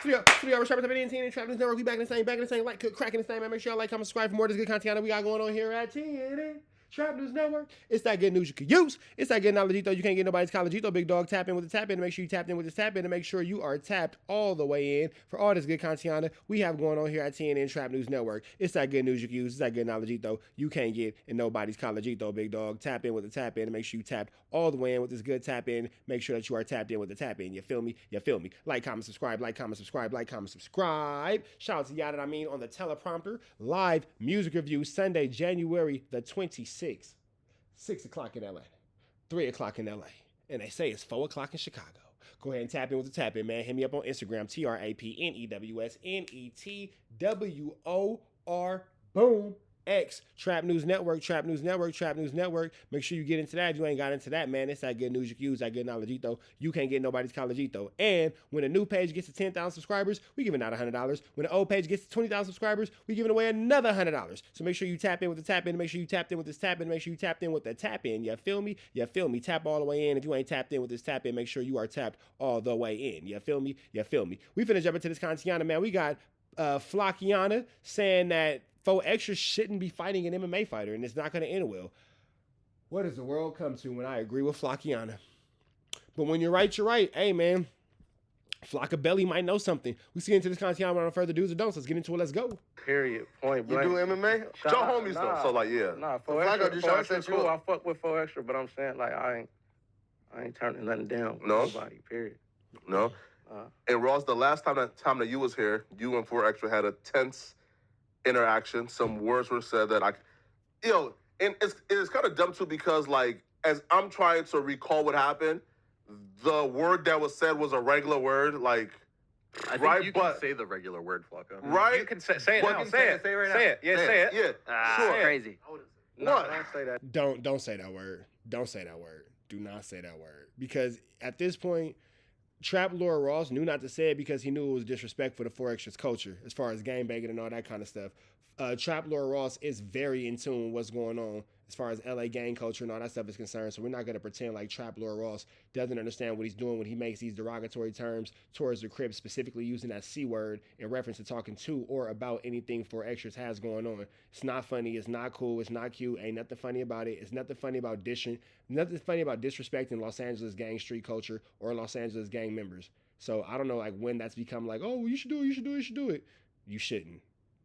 3 hours sharp at the TNT Trap News Network. We back in the same, like, cracking the same, man. Make sure y'all like, comment, subscribe for more of this good content that we got going on here at TNT Trap News Network. It's that good news you can use. It's that good knowledge, though. You can't get nobody's college, though. Big dog, tap in with the tap in to make sure you tapped in with this tap in to make sure you are tapped all the way in for all this good content we have going on here at TNN Trap News Network. It's that good news you can use. It's that good knowledge, though. You can't get in nobody's college, though. Big dog, tap in with the tap in to make sure you tapped all the way in with this good tap in. Make sure that you are tapped in with the tap in. You feel me? You feel me? Like, comment, subscribe. Like, comment, subscribe. Like, comment, subscribe. Shout out to y'all that I mean on the teleprompter. Live music review Sunday, January the 26th. 6 o'clock in LA, 3 o'clock in LA, and they say it's 4 o'clock in Chicago. Go ahead and tap in with the tap in, man. Hit me up on Instagram, TRAPNEWSNETWOR, boom, X, Trap News Network, Trap News Network, Trap News Network. Make sure you get into that. If you ain't got into that, man, it's that good news you can use, that good knowledge, though. You can't get nobody's college, though. And when a new page gets to 10,000 subscribers, we giving out $100. When the old page gets to 20,000 subscribers, we giving away another $100. So make sure you tap in with the tap in. Make sure you tapped in with this tap in. Make sure you tapped in with the tap in. You feel me? You feel me? Tap all the way in. If you ain't tapped in with this tap in, make sure you are tapped all the way in. You feel me? You feel me? We finna jump into this content, man. We got Flakko saying that 4XTRAZ shouldn't be fighting an MMA fighter, and it's not going to end well. What does the world come to when I agree with Flakko? But when you're right, you're right. Hey, man, Flakko Belly might know something. We see into this content without further do's or don'ts. Let's get into it. Let's go. Period. Point blank. You do MMA? Joe homies though, so like yeah. Nah, Flakko just trying to set you cool. up. I fuck with 4XTRAZ, but I'm saying like I ain't turning nothing down with No? nobody. Period. No. And Ross, the last time that you was here, you and 4XTRAZ had a tense interaction. Some words were said that and it's kind of dumb too because like as I'm trying to recall what happened, the word that was said was a regular word, like. I think right, you can say the regular word, Flakko. Right? You can say it now. Say it right now. Say it. Yeah, say it. Yeah. Sure. Crazy. No, What? don't say that. Don't say that word. Don't say that word. Do not say that word. Because at this point, Trap Lord Ross knew not to say it because he knew it was disrespectful to 4XTRAZ culture as far as game banging and all that kind of stuff. Trap Lord Ross is very in tune with what's going on as far as LA gang culture and all that stuff is concerned. So we're not going to pretend like Trap Lord Ross doesn't understand what he's doing when he makes these derogatory terms towards the Crips, specifically using that C word in reference to talking to or about anything 4XTRAZ has going on. It's not funny. It's not cool. It's not cute. Ain't nothing funny about it. It's nothing funny about dishing. Nothing funny about disrespecting Los Angeles gang street culture or Los Angeles gang members. So I don't know like when that's become like, oh, you should do it. You should do it. You should do it. You shouldn't.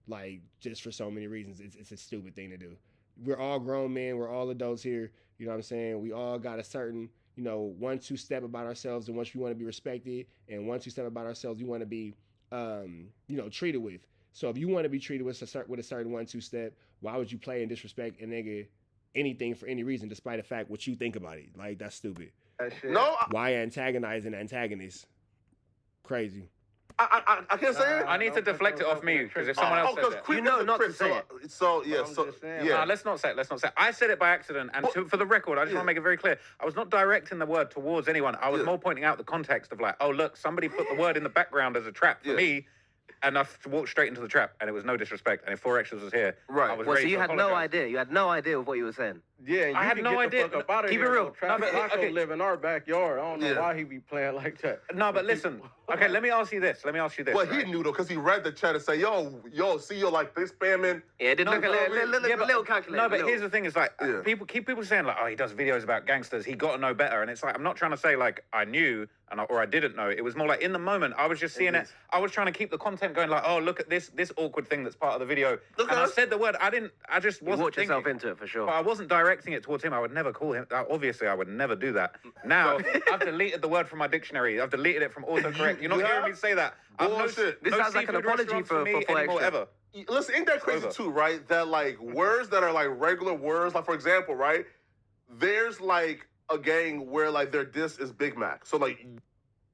Like, just for so many reasons, it's a stupid thing to do. We're all grown men. We're all adults here. You know what I'm saying? We all got a certain, 1-2 step about ourselves in which we want to be respected, and 1-2 step about ourselves we want to be, treated with. So if you want to be treated with a certain 1-2 step, why would you play and disrespect a nigga anything for any reason, despite the fact what you think about it? Like, that's stupid. That shit. No, Why antagonize an antagonist? Crazy. I can't say it. I need to deflect it off me because if someone else says that. Crips You know is a not to Crip, say it. So yeah, I'm so just saying, yeah. Nah, let's not say it. I said it by accident, and for the record, I just want to make it very clear. I was not directing the word towards anyone. I was more pointing out the context of like, oh look, somebody put the word in the background as a trap for me, and I walked straight into the trap, and it was no disrespect. And if 4XTRAZ was here, Right. I was Well, so ready you to had apologize. no idea. You had no idea of what you were saying. Yeah, and I had no idea. Fuck up out of Keep it here, real. though. Travis No, but- Flakko okay. live in our backyard. I don't know Yeah. why he be playing like that. No, but listen. Okay, let me ask you this. Well, he knew though, because he read the chat and say, yo, see you like this spamming. Yeah, it did look a little calculated. No, but little. here's the thing: is like Yeah. people saying like, oh, he does videos about gangsters. He got to know better, and it's like I'm not trying to say like I knew or I didn't know. It was more like in the moment I was just seeing it. I was trying to keep the content going. Like, oh, look at this awkward thing that's part of the video. Look and at I us. said the word. I just You wasn't walked yourself thinking. into it for sure. But I wasn't directing it towards him. I would never call him. Obviously, I would never do that. Now, I've deleted the word from my dictionary. I've deleted it from autocorrect. You're not You hearing have? me say that. I've Bullshit. This sounds like an seafood apology restaurants for me 4XTRAZ. anymore, ever. Listen, ain't that crazy Over. too, right? That like words that are like regular words, like for example, right? There's like a gang where like their diss is Big Mac. So like,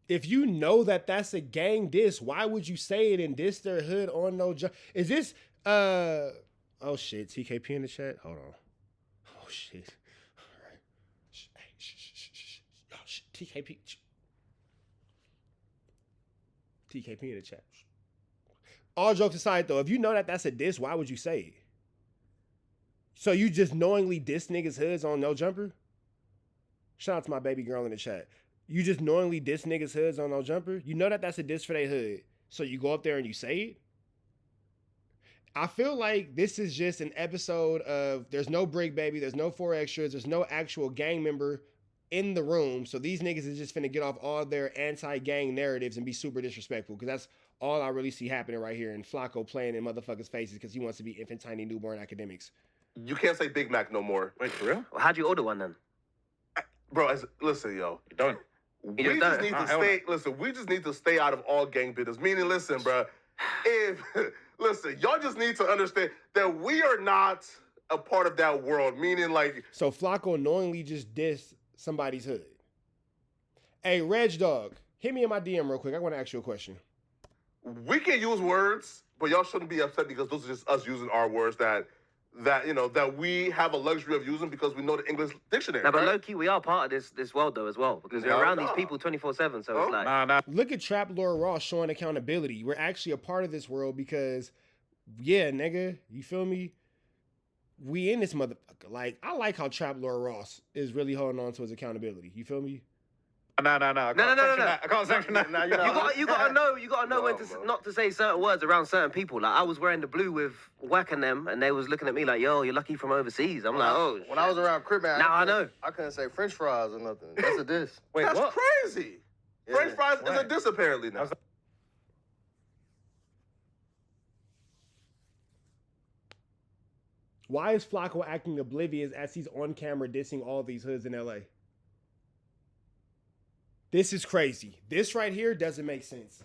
If you know that that's a gang diss, why would you say it and diss their hood on no job? Is this oh shit, TKP in the chat? Hold on. Oh shit. All right. Hey, shh. Oh shit, TKP. TKP in the chat. All jokes aside though, if you know that that's a diss, why would you say it? So you just knowingly diss niggas' hoods on No Jumper? Shout out to my baby girl in the chat. You just knowingly diss niggas' hoods on No Jumper? You know that that's a diss for their hood. so you go up there and you say it. I feel like this is just an episode of there's no Brick Baby, there's no 4XTRAZ, there's no actual gang member in the room. So these niggas is just finna get off all their anti-gang narratives and be super disrespectful, because that's all I really see happening right here. And Flakko playing in motherfuckers' faces because he wants to be infant, tiny, newborn academics. You can't say Big Mac no more. Wait, for real? Well, how'd you order one then? Bro, listen, yo. You don't. We just need to stay. Listen, we just need to stay out of all gang business. Meaning, listen, bro. Listen, y'all just need to understand that we are not a part of that world. Meaning, like, So Flakko knowingly just dissed somebody's hood. Hey, Reg Dog, hit me in my DM real quick. I want to ask you a question. we can use words, but y'all shouldn't be upset because those are just us using our words that we have a luxury of using because we know the English dictionary. No, but right? low-key, we are part of this world, though, as well. Because we're around these people 24/7, so it's like... Nah. Look at Trap Lord Ross showing accountability. We're actually a part of this world because, yeah, nigga, you feel me? We in this motherfucker. Like, I like how Trap Lord Ross is really holding on to his accountability. You feel me? No. I can't sanction that. Nah, You gotta know when to not to say certain words around certain people. Like I was wearing the blue with WACK and them, and they was looking at me like, "Yo, you're lucky from overseas." I'm like, "Oh." When I was around Crips, man, Now I know. I couldn't say French fries or nothing. That's a diss. Wait, That's what? crazy. Yeah. French fries is a diss apparently now. Why is Flakko acting oblivious as he's on camera dissing all these hoods in LA? This is crazy. This right here doesn't make sense.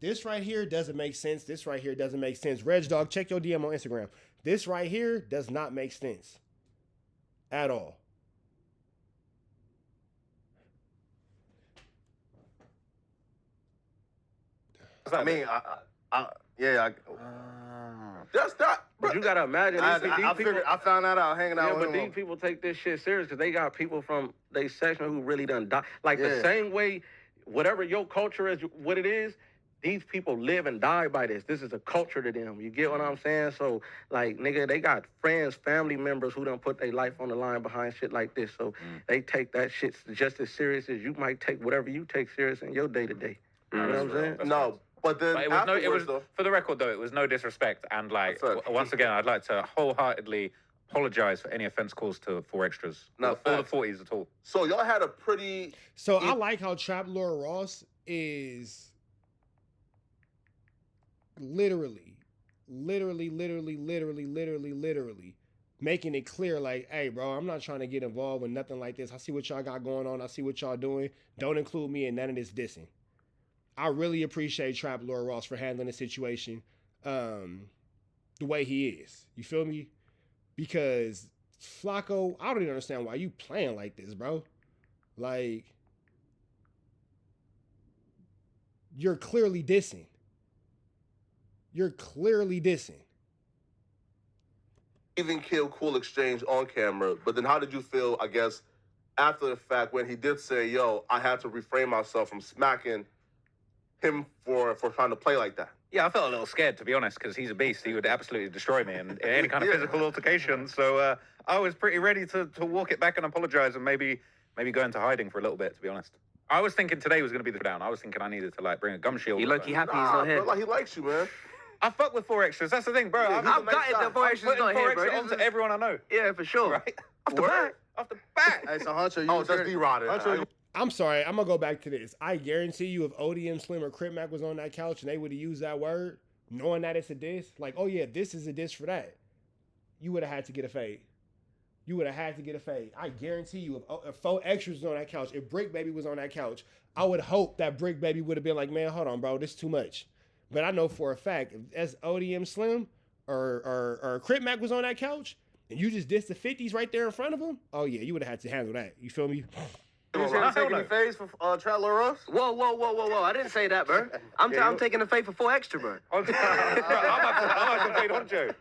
This right here doesn't make sense. This right here doesn't make sense. Reg Dog, check your DM on Instagram. This right here does not make sense at all. I mean, That's not. But you gotta imagine I these people. I found that out hanging out Yeah, with but him. these people take this shit serious because they got people from their section who really done die. Like the Yeah. same way, whatever your culture is, what it is, these people live and die by this. This is a culture to them. You get what I'm saying? So, like, nigga, they got friends, family members who done put their life on the line behind shit like this. So they take that shit just as serious as you might take whatever you take serious in your day-to-day. You know what I'm saying? No, but then But it was no. It afterwards, was though, for the record, though. It was no disrespect, and like That's it. once again, I'd like to wholeheartedly apologize for any offense caused to 4XTRAZ. No, or the facts. 40s at all. so y'all had a pretty. So I like how Trap Lord Ross is literally making it clear, like, hey, bro, I'm not trying to get involved with nothing like this. I see what y'all got going on. I see what y'all doing. Don't include me in none of this dissing. I really appreciate Trap Lord Ross for handling the situation the way he is. You feel me? Because Flakko, I don't even understand why you playing like this, bro. Like, you're clearly dissing. You're clearly dissing. Even kill cool exchange on camera, but then how did you feel, I guess, after the fact when he did say, yo, I had to refrain myself from smacking him for trying to play like that? Yeah, I felt a little scared, to be honest, because he's a beast. He would absolutely destroy me in any kind of physical altercation. So I was pretty ready to walk it back and apologize and maybe go into hiding for a little bit, to be honest. I was thinking today was going to be the down. I was thinking I needed to like bring a gum shield. You lucky happy he's Nah, not here. bro, like he likes you, man. I fuck with 4XTRAZ. That's the thing, bro. Yeah, I'm I'm gutted that 4XTRAZ putting not here, 4XTRAZ bro. onto everyone I know. Yeah, for sure. Right? Off the bat. Off the bat. Hey, so Hunter, you Oh, was just here- D-Rod. Hunter, I'm sorry, I'm gonna go back to this. I guarantee you, if ODM Slim or Crip Mac was on that couch and they would have used that word, knowing that it's a diss, like, oh yeah, this is a diss for that, you would have had to get a fade. You would have had to get a fade. I guarantee you, if 4XTRAZ was on that couch, if Brick Baby was on that couch, I would hope that Brick Baby would have been like, man, hold on, bro, this is too much. But I know for a fact, if as ODM Slim or Crip Mac was on that couch, and you just dissed the 50s right there in front of him, oh yeah, you would have had to handle that. You feel me? you was here to take any phase for Trap Lord Ross? Whoa. I didn't say that, bro. I'm taking the fade for 4XTRAZ, bro. I'm have to fade Honcho.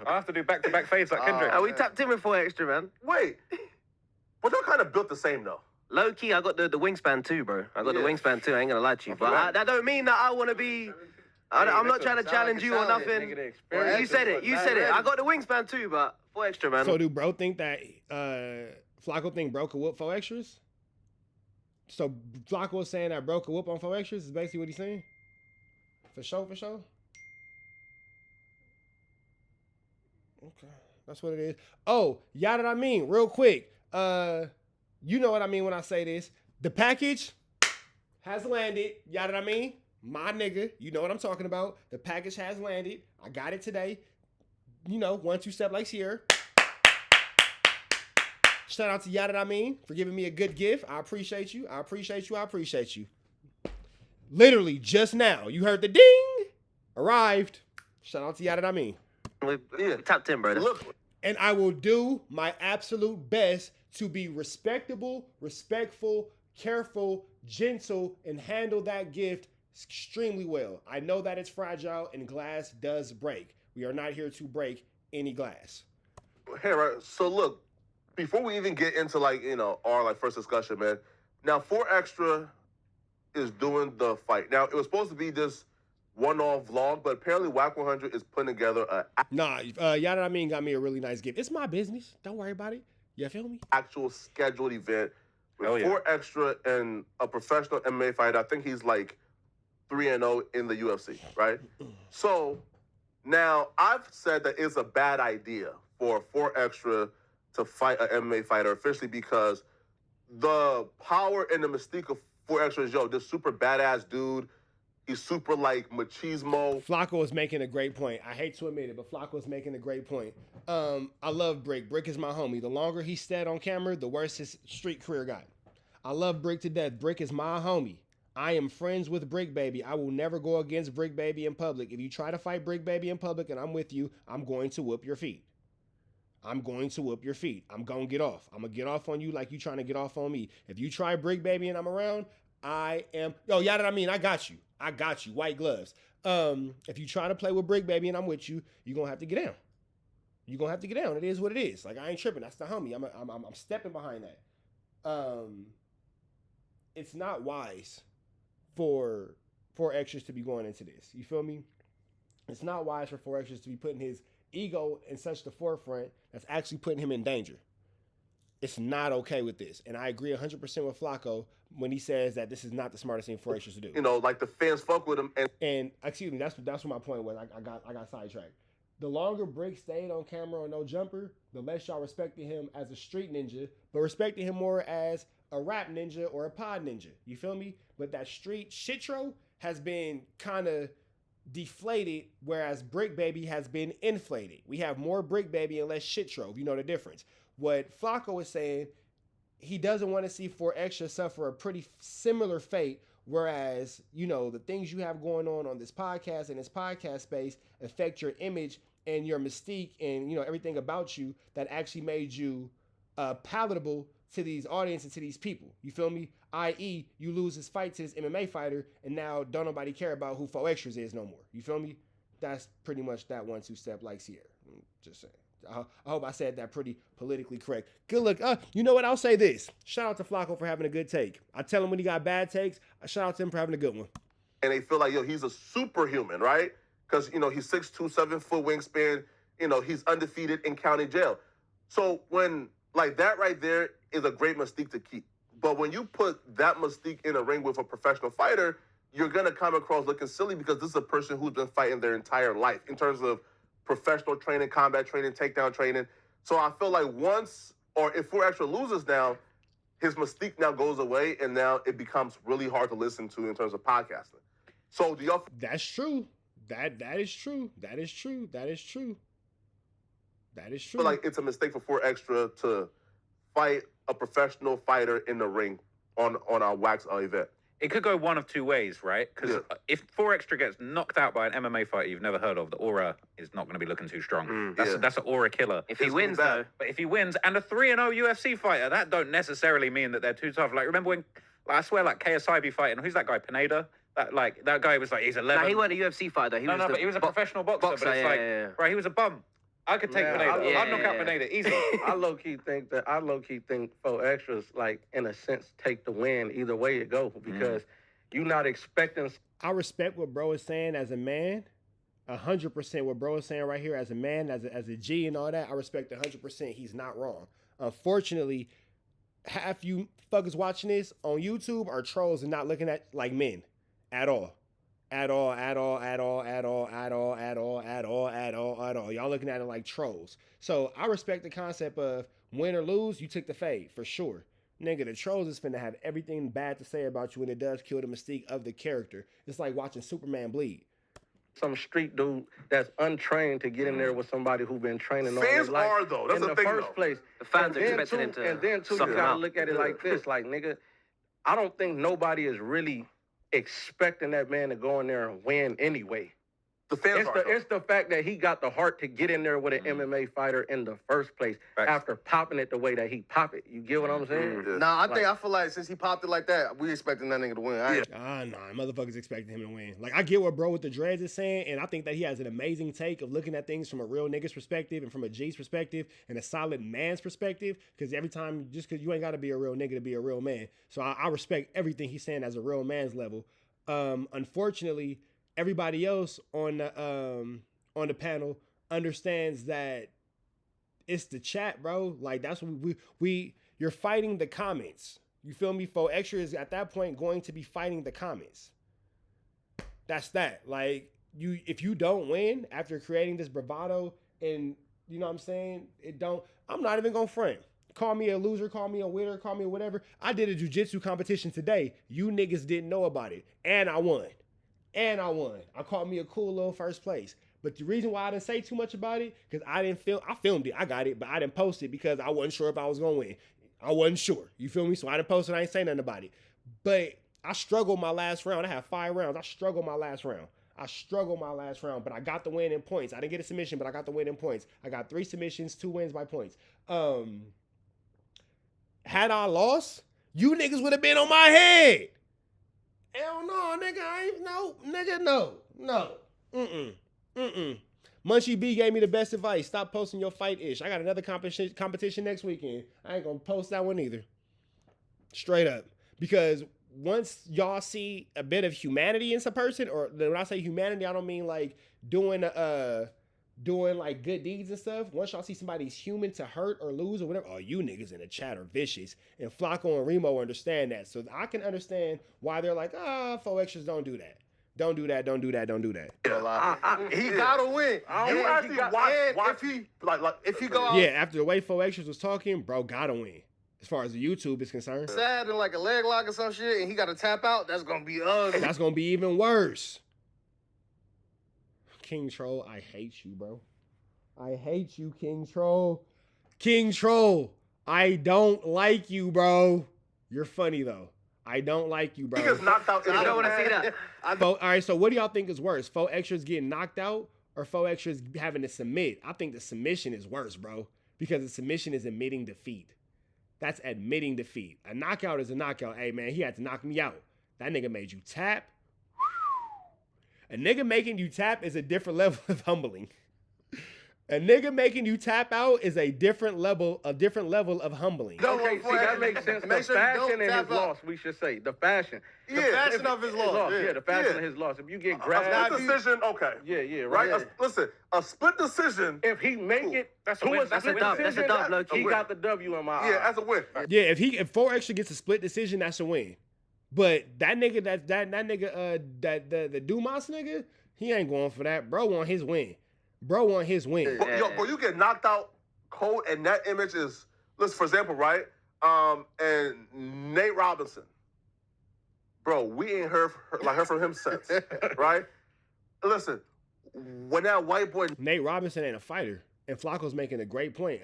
I have to do back-to-back fades like Kendrick. We tapped in with 4XTRAZ, man. Wait, but y'all kind of built the same, though. Low key, I got the wingspan too, bro. I got the Yeah. wingspan too. I ain't gonna lie to you, but that don't mean that I want to be. I'm not trying to challenge you or nothing. You said it. I got the wingspan too, but 4XTRAZ, man. So do bro think that Flakko think bro could whoop 4XTRAZ? So Flakko was saying that bro could whoop on 4XTRAZ is basically what he's saying? For sure. Okay. That's what it is. Oh, y'all what I mean? Real quick. You know what I mean when I say this. The package has landed. Y'all what I mean? My nigga. You know what I'm talking about. The package has landed. I got it today. You know, 1-2 step like Sierra. Shout out to y'all that I mean for giving me a good gift. I appreciate you. Literally just now, you heard the ding. Arrived. Shout out to y'all that I mean. We tapped in, bro. Look, And I will do my absolute best to be respectable, respectful, careful, gentle, and handle that gift extremely well. I know that it's fragile and glass does break. We are not here to break any glass. hey, right. So look, before we even get into our first discussion, man. Now 4XTRA is doing the fight. Now it was supposed to be this one-off vlog, but apparently WACK 100 is putting together Nah, y'all that I mean got me a really nice gift. It's my business. Don't worry about it. You feel me? actual scheduled event with 4XTRA and a professional MMA fighter. I think he's like 3-0 in the UFC, right? So now I've said that it's a bad idea for 4XTRA to fight an MMA fighter officially because the power and the mystique of 4XTRA is, this super badass dude. He's super like machismo. Flakko is making a great point. I hate to admit it, but Flakko is making a great point. I love Brick. Brick is my homie. The longer he stayed on camera, the worse his street career got. I love Brick to death. Brick is my homie. I am friends with Brick Baby. I will never go against Brick Baby in public. If you try to fight Brick Baby in public and I'm with you, I'm going to whoop your feet. I'm going to get off. I'm going to get off on you like you trying to get off on me. If you try Brick Baby and I'm around, y'all that I mean, I got you. White gloves. If you try to play with Brick Baby and I'm with you, you're going to have to get down. It is what it is. Like, I ain't tripping. That's the homie. I'm stepping behind that. It's not wise for 4XTRAZ to be going into this. You feel me? It's not wise for 4XTRAZ to be putting his ego in such the forefront that's actually putting him in danger. It's not okay with this. And I agree 100% with Flakko when he says that this is not the smartest thing 4XTRAZ to do. Like the fans fuck with him. And excuse me, that's what my point was. I got sidetracked. The longer Brick stayed on camera on No Jumper, the less y'all respected him as a street ninja, but respected him more as a rap ninja or a pod ninja. You feel me? But that street shitro has been kind of deflated, whereas Brick Baby has been inflated. We have more Brick Baby and less shitro. You know the difference. What Flakko is saying, he doesn't want to see 4XTRA suffer a pretty similar fate, whereas, the things you have going on this podcast and this podcast space affect your image and your mystique and, everything about you that actually made you palatable to these audience and to these people. You feel me? I.e., you lose this fight to this MMA fighter and now don't nobody care about who 4XTRAZ is no more. You feel me? That's pretty much that 1-2 step like Sierra. Just saying. I hope I said that pretty politically correct. Good look. You know what? I'll say this. Shout out to Flakko for having a good take. I tell him when he got bad takes. I shout out to him for having a good one. And they feel like, he's a superhuman, right? Because, he's 6'2", 7-foot wingspan. He's undefeated in county jail. So when, that right there is a great mystique to keep. But when you put that mystique in a ring with a professional fighter, you're going to come across looking silly because this is a person who's been fighting their entire life in terms of professional training, combat training, takedown training. So I feel like if 4XTRA loses now, his mystique now goes away, and now it becomes really hard to listen to in terms of podcasting. So do y'all? That's true. That is true. That is true. Feel like it's a mistake for 4XTRA to fight a professional fighter in the ring on our WACK event? It could go one of two ways, right? Because if 4XTRA gets knocked out by an MMA fighter you've never heard of, the aura is not going to be looking too strong. That's an aura killer. If he wins, though. But if he wins, and a 3-0 UFC fighter, that don't necessarily mean that they're too tough. Like, remember when, I swear, KSI be fighting, who's that guy, Pineda? That guy was he's 11. Nah, he wasn't a UFC fighter. But he was a professional boxer. But it's right, he was a bum. I could take Pineda. I'd knock out Pineda easy. I low-key think 4XTRAZ, in a sense, take the win either way it go because you're not expecting. I respect what bro is saying as a man. 100% what bro is saying right here as a man, as a G and all that. I respect 100%. He's not wrong. Unfortunately, half you fuckers watching this on YouTube are trolls and not looking at like men at all. At all. Y'all looking at it like trolls. So I respect the concept of win or lose, you took the fade for sure. Nigga, the trolls is finna have everything bad to say about you, and it does kill the mystique of the character. It's like watching Superman bleed. Some street dude that's untrained to get in there with somebody who been training all Fans their life are, though. That's in the the thing, first though. place. The fans are And then expecting him too- to And then too, suck you him gotta out. look at it like this, like nigga, I don't think nobody is really expecting that man to go in there and win anyway. The fans are. It's the fact that he got the heart to get in there with an MMA fighter in the first place after popping it the way that he popped it. You get what I'm saying? Nah, I feel like since he popped it like that, we expecting that nigga to win. Nah, motherfuckers expecting him to win. Like, I get what bro with the dreads is saying, and I think that he has an amazing take of looking at things from a real nigga's perspective and from a G's perspective and a solid man's perspective, because every time, just because you ain't got to be a real nigga to be a real man. So I respect everything he's saying as a real man's level. Unfortunately, everybody else on the panel understands that it's the chat, bro. Like, that's what you're fighting the comments. You feel me? 4XTRA is at that point going to be fighting the comments. That's that. Like, if you don't win after creating this bravado, and you know what I'm saying, I'm not even gonna front. Call me a loser, call me a winner, call me whatever. I did a jiu-jitsu competition today. You niggas didn't know about it, and I won. I called me a cool little first place. But the reason why I didn't say too much about it, because I filmed it, I got it, but I didn't post it because I wasn't sure if I was going to win. I wasn't sure. You feel me? So I didn't post it, I ain't say nothing about it. But I struggled my last round. I had 5 rounds. I struggled my last round, but I got the win in points. I didn't get a submission, but I got the win in points. I got 3 submissions, 2 wins by points. Had I lost, you niggas would have been on my head. Hell no, nigga, no. Munchie B gave me the best advice. Stop posting your fight ish. I got another competition next weekend. I ain't gonna post that one either. Straight up. Because once y'all see a bit of humanity in some person, or when I say humanity, I don't mean like doing like good deeds and stuff. Once y'all see somebody's human to hurt or lose or whatever, oh, you niggas in the chat are vicious. And Flakko and Remo understand that. So I can understand why they're like, 4XTRAZ don't do that. Don't do that. He gotta win. You actually watch if he go out yeah, after the way 4XTRAZ was talking, bro gotta win. As far as the YouTube is concerned. sad and like a leg lock or some shit, and he got to tap out, that's gonna be ugly. That's gonna be even worse. King Troll, I hate you, bro. I hate you, King Troll. King Troll, I don't like you, bro. You're funny, though. I don't like you, bro. He gets knocked out. I don't want to see that. All right, so what do y'all think is worse? 4XTRAZ getting knocked out or 4XTRAZ having to submit? I think the submission is worse, bro. Because the submission is admitting defeat. That's admitting defeat. A knockout is a knockout. Hey, man, he had to knock me out. That nigga made you tap. A nigga making you tap is a different level of humbling. A nigga making you tap out is a different level of humbling. Okay, see, that makes sense. Make The sure you don't fashion in tap his out. loss, we should say. The fashion. The fashion of his loss. Yeah, the fashion of his loss. If you get A grabbed. split decision, okay. Yeah, Right? right. Listen, a split decision. If he make it That's a to win. a That's a split win. That's a decision, dub, low-key. he got the W in my eye. Yeah, that's a win. Yeah, if 4XTRAZ gets a split decision, that's a win. But that nigga, the Dumas nigga, he ain't going for that. Bro want his win. Bro, You get knocked out cold, and that image is, listen, for example, right? And Nate Robinson. Bro, we ain't heard from him since, right? Listen, when that white boy... Nate Robinson ain't a fighter. And Flacco's making a great point.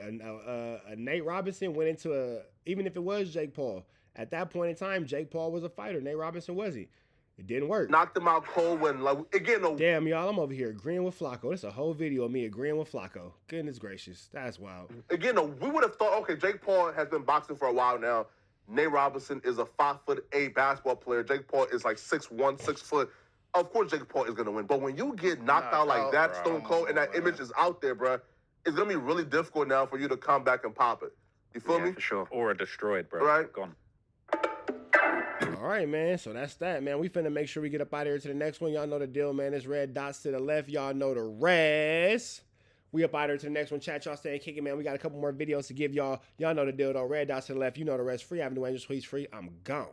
Nate Robinson went into even if it was Jake Paul, at that point in time, Jake Paul was a fighter. Nate Robinson wasn't. It didn't work. Knocked him out cold when, Damn, y'all, I'm over here agreeing with Flakko. It's a whole video of me agreeing with Flakko. Goodness gracious. That's wild. Again, we would have thought, okay, Jake Paul has been boxing for a while now. Nate Robinson is a 5'8" basketball player. Jake Paul is like 6'1", 6 foot. Of course, Jake Paul is going to win. But when you get knocked out like that, bro. stone cold, and that image is out there, bro, it's going to be really difficult now for you to come back and pop it. You feel me? For sure. Or a destroyed, bro. Right. Gone. All right, man. So that's that, man. We finna make sure we get up out of here to the next one. Y'all know the deal, man. It's red dots to the left. Y'all know the rest. We up out of here to the next one. Chat, y'all stay kicking, man. We got a couple more videos to give y'all. Y'all know the deal, though. Red dots to the left. You know the rest. Free Avenue Angels, tweets free. I'm gone.